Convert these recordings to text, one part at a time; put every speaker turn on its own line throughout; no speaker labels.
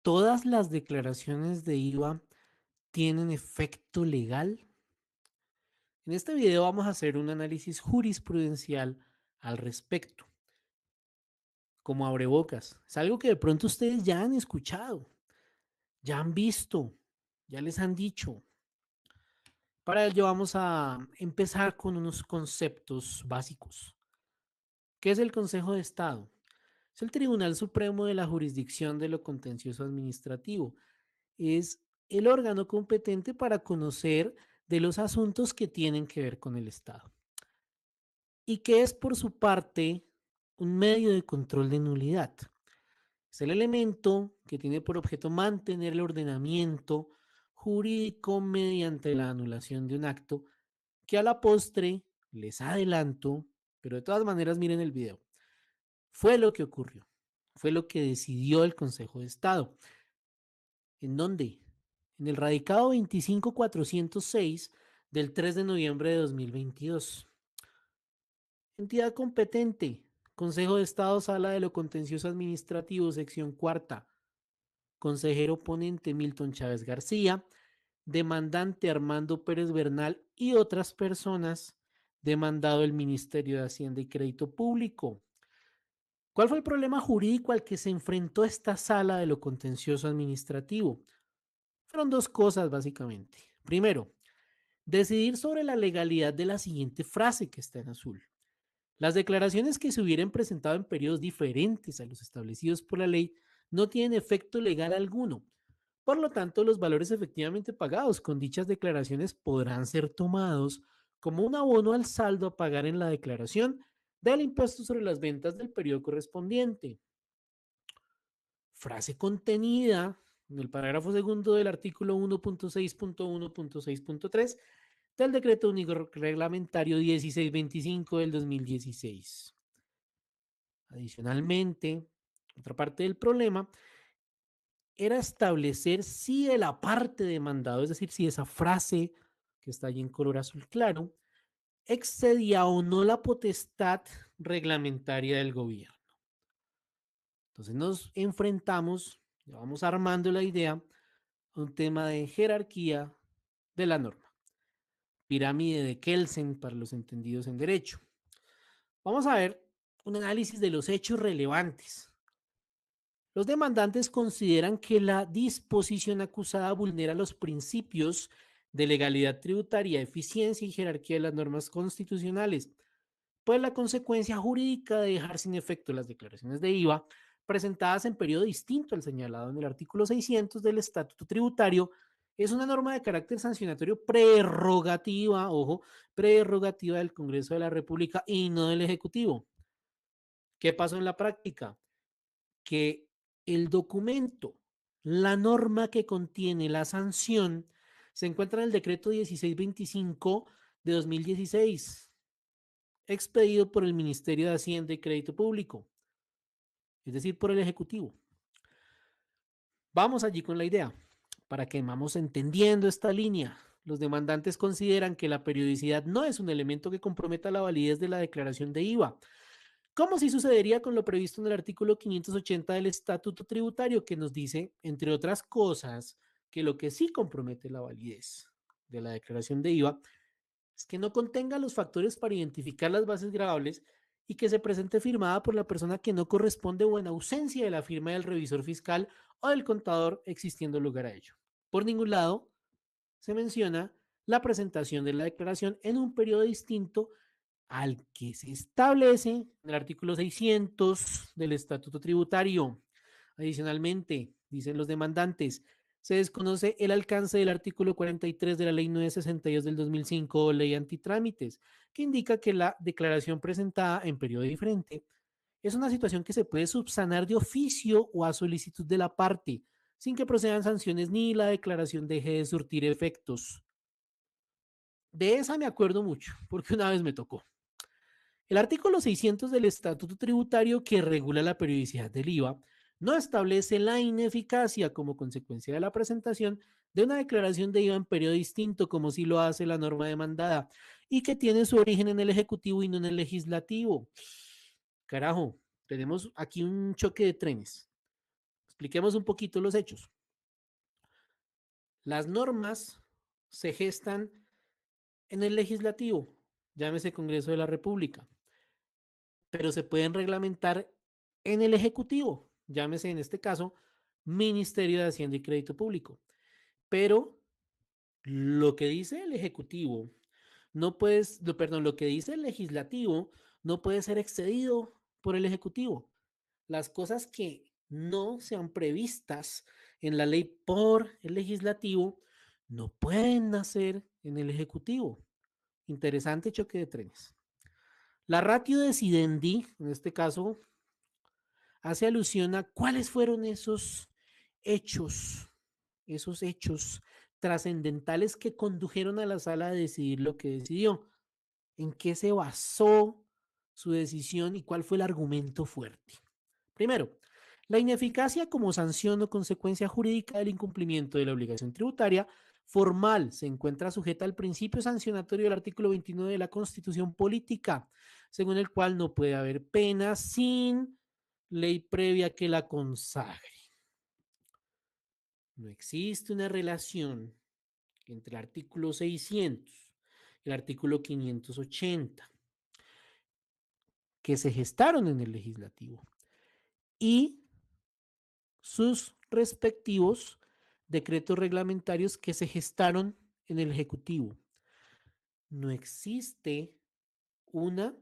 ¿Todas las declaraciones de IVA tienen efecto legal? En este video vamos a hacer un análisis jurisprudencial al respecto, como abrebocas. Es algo que de pronto ustedes ya han escuchado, ya han visto, ya les han dicho. Para ello vamos a empezar con unos conceptos básicos. ¿Qué es el Consejo de Estado? Es el Tribunal Supremo de la Jurisdicción de lo Contencioso Administrativo. Es el órgano competente para conocer de los asuntos que tienen que ver con el Estado y que es por su parte un medio de control de nulidad. Es el elemento que tiene por objeto mantener el ordenamiento jurídico mediante la anulación de un acto que a la postre, les adelanto, pero de todas maneras miren el video, fue lo que ocurrió, fue lo que decidió el Consejo de Estado. ¿En dónde? En el radicado 25406 del 3 de noviembre de 2022. Entidad competente. Consejo de Estado, Sala de lo Contencioso Administrativo, sección cuarta. Consejero ponente Milton Chávez García. Demandante Armando Pérez Bernal y otras personas. Demandado el Ministerio de Hacienda y Crédito Público. ¿Cuál fue el problema jurídico al que se enfrentó esta Sala de lo Contencioso Administrativo? Fueron dos cosas básicamente. Primero, decidir sobre la legalidad de la siguiente frase que está en azul. Las declaraciones que se hubieran presentado en periodos diferentes a los establecidos por la ley no tienen efecto legal alguno. Por lo tanto, los valores efectivamente pagados con dichas declaraciones podrán ser tomados como un abono al saldo a pagar en la declaración del impuesto sobre las ventas del periodo correspondiente. Frase contenida en el parágrafo segundo del artículo 1.6.1.6.3 del Decreto Único Reglamentario 1625 del 2016. Adicionalmente, otra parte del problema era establecer si de la parte demandado, es decir, si esa frase que está allí en color azul claro, excedía o no la potestad reglamentaria del gobierno. Entonces nos enfrentamos, ya vamos armando la idea, a un tema de jerarquía de la norma. Pirámide de Kelsen para los entendidos en derecho. Vamos a ver un análisis de los hechos relevantes. Los demandantes consideran que la disposición acusada vulnera los principios de legalidad tributaria, eficiencia y jerarquía de las normas constitucionales, pues la consecuencia jurídica de dejar sin efecto las declaraciones de IVA presentadas en periodo distinto al señalado en el artículo 600 del Estatuto Tributario es una norma de carácter sancionatorio prerrogativa, ojo, prerrogativa del Congreso de la República y no del Ejecutivo. ¿Qué pasó en la práctica? Que el documento, la norma que contiene la sanción, se encuentra en el decreto 1625 de 2016, expedido por el Ministerio de Hacienda y Crédito Público, es decir, por el Ejecutivo. Vamos allí con la idea, para que vamos entendiendo esta línea. Los demandantes consideran que la periodicidad no es un elemento que comprometa la validez de la declaración de IVA, como si sucedería con lo previsto en el artículo 580 del Estatuto Tributario, que nos dice, entre otras cosas, que lo que sí compromete la validez de la declaración de IVA es que no contenga los factores para identificar las bases gravables y que se presente firmada por la persona que no corresponde o en ausencia de la firma del revisor fiscal o del contador existiendo lugar a ello. Por ningún lado se menciona la presentación de la declaración en un periodo distinto al que se establece en el artículo 600 del Estatuto Tributario. Adicionalmente, dicen los demandantes, se desconoce el alcance del artículo 43 de la Ley 962 del 2005 o Ley Antitrámites, que indica que la declaración presentada en periodo diferente es una situación que se puede subsanar de oficio o a solicitud de la parte, sin que procedan sanciones ni la declaración deje de surtir efectos. De esa me acuerdo mucho, porque una vez me tocó. El artículo 600 del Estatuto Tributario que regula la periodicidad del IVA no establece la ineficacia como consecuencia de la presentación de una declaración de IVA en periodo distinto como si lo hace la norma demandada y que tiene su origen en el Ejecutivo y no en el Legislativo. Carajo, tenemos aquí un choque de trenes. Expliquemos un poquito los hechos. Las normas se gestan en el legislativo, llámese Congreso de la República, pero se pueden reglamentar en el Ejecutivo, llámese en este caso Ministerio de Hacienda y Crédito Público. Pero lo que dice el Ejecutivo no puede, perdón, lo que dice el Legislativo no puede ser excedido por el Ejecutivo. Las cosas que no sean previstas en la ley por el Legislativo no pueden nacer en el Ejecutivo. Interesante choque de trenes. La ratio decidendi, en este caso, hace alusión a cuáles fueron hechos, esos hechos trascendentales que condujeron a la sala a decidir lo que decidió. ¿En qué se basó su decisión y cuál fue el argumento fuerte? Primero, la ineficacia como sanción o consecuencia jurídica del incumplimiento de la obligación tributaria formal se encuentra sujeta al principio sancionatorio del artículo 29 de la Constitución Política, según el cual no puede haber pena sin ley previa que la consagre. No existe una relación entre el artículo 600 y el artículo 580 que se gestaron en el legislativo y sus respectivos decretos reglamentarios que se gestaron en el Ejecutivo. No existe una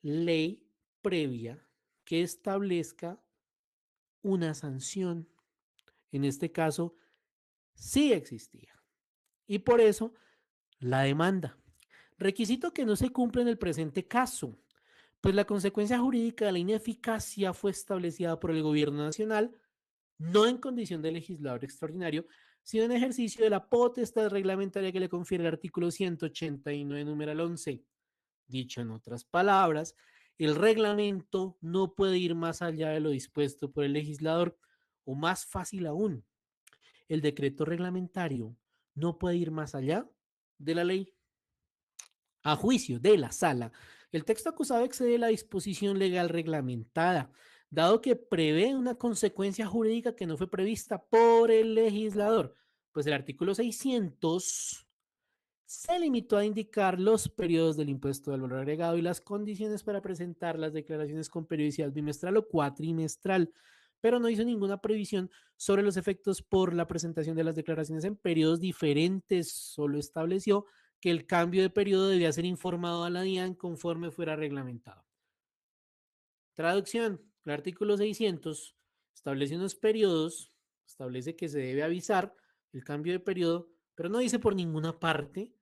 ley previa que establezca una sanción. En este caso, sí existía. Y por eso, la demanda. Requisito que no se cumple en el presente caso, pues la consecuencia jurídica de la ineficacia fue establecida por el gobierno nacional no en condición de legislador extraordinario, sino en ejercicio de la potestad reglamentaria que le confiere el artículo 189, numeral 11. Dicho en otras palabras, el reglamento no puede ir más allá de lo dispuesto por el legislador, o más fácil aún, el decreto reglamentario no puede ir más allá de la ley. A juicio de la sala, el texto acusado excede la disposición legal reglamentada, dado que prevé una consecuencia jurídica que no fue prevista por el legislador, pues el artículo 600 se limitó a indicar los periodos del impuesto del valor agregado y las condiciones para presentar las declaraciones con periodicidad bimestral o cuatrimestral, pero no hizo ninguna previsión sobre los efectos por la presentación de las declaraciones en periodos diferentes. Solo estableció que el cambio de periodo debía ser informado a la DIAN conforme fuera reglamentado. Traducción. El artículo 600 establece unos periodos, establece que se debe avisar el cambio de periodo, pero no dice por ninguna parte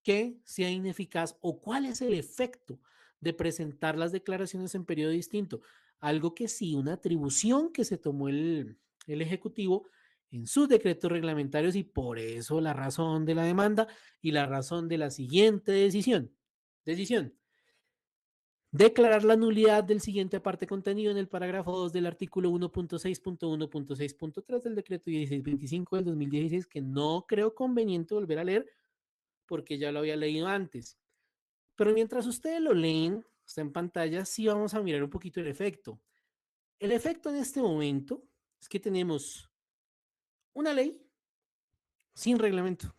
que sea ineficaz o cuál es el efecto de presentar las declaraciones en periodo distinto. Algo que sí, una atribución que se tomó el Ejecutivo en sus decretos reglamentarios y por eso la razón de la demanda y la razón de la siguiente decisión. Decisión. Declarar la nulidad del siguiente parte contenido en el parágrafo 2 del artículo 1.6.1.6.3 del decreto 1625 del 2016, que no creo conveniente volver a leer porque ya lo había leído antes. Pero mientras ustedes lo leen, está en pantalla, sí vamos a mirar un poquito el efecto. El efecto en este momento es que tenemos una ley sin reglamento.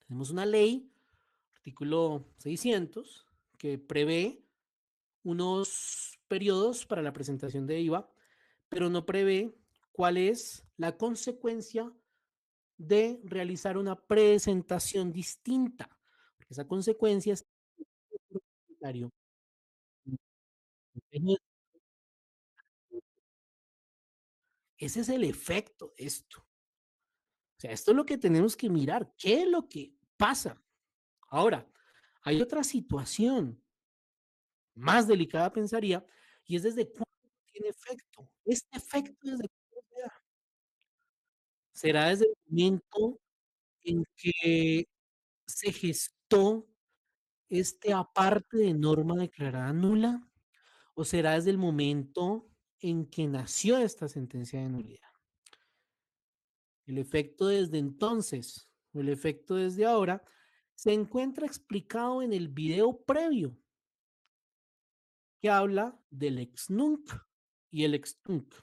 Tenemos una ley, artículo 600, que prevé unos periodos para la presentación de IVA, pero no prevé cuál es la consecuencia de realizar una presentación distinta. Esa consecuencia es ese es el efecto de esto. O sea, esto es lo que tenemos que mirar. ¿Qué es lo que pasa? Ahora, hay otra situación más delicada, pensaría, y es desde cuándo tiene efecto. Este efecto desde cuándo se da. ¿Será desde el momento en que se gestó este aparte de norma declarada nula? ¿O será desde el momento en que nació esta sentencia de nulidad? El efecto desde entonces o el efecto desde ahora se encuentra explicado en el video previo que habla del ex nunc y el ex tunc.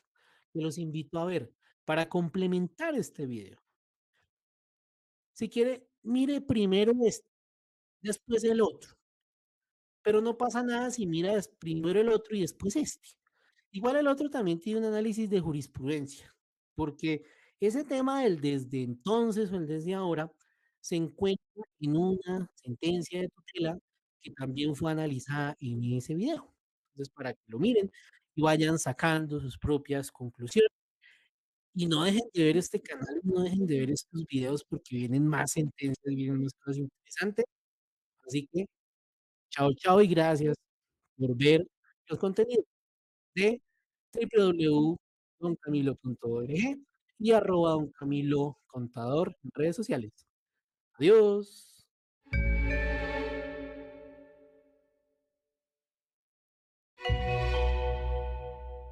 que los invito a ver para complementar este video. Si quiere, mire primero este, después el otro, pero no pasa nada si mira primero el otro y después este. Igual el otro también tiene un análisis de jurisprudencia, porque ese tema del desde entonces o el desde ahora se encuentra en una sentencia de tutela que también fue analizada en ese video. Entonces, para que lo miren y vayan sacando sus propias conclusiones. Y no dejen de ver este canal, no dejen de ver estos videos porque vienen más sentencias, vienen más cosas interesantes. Así que chao, chao y gracias por ver los contenidos de www.doncamilo.org y @doncamilocontador en redes sociales. Adiós.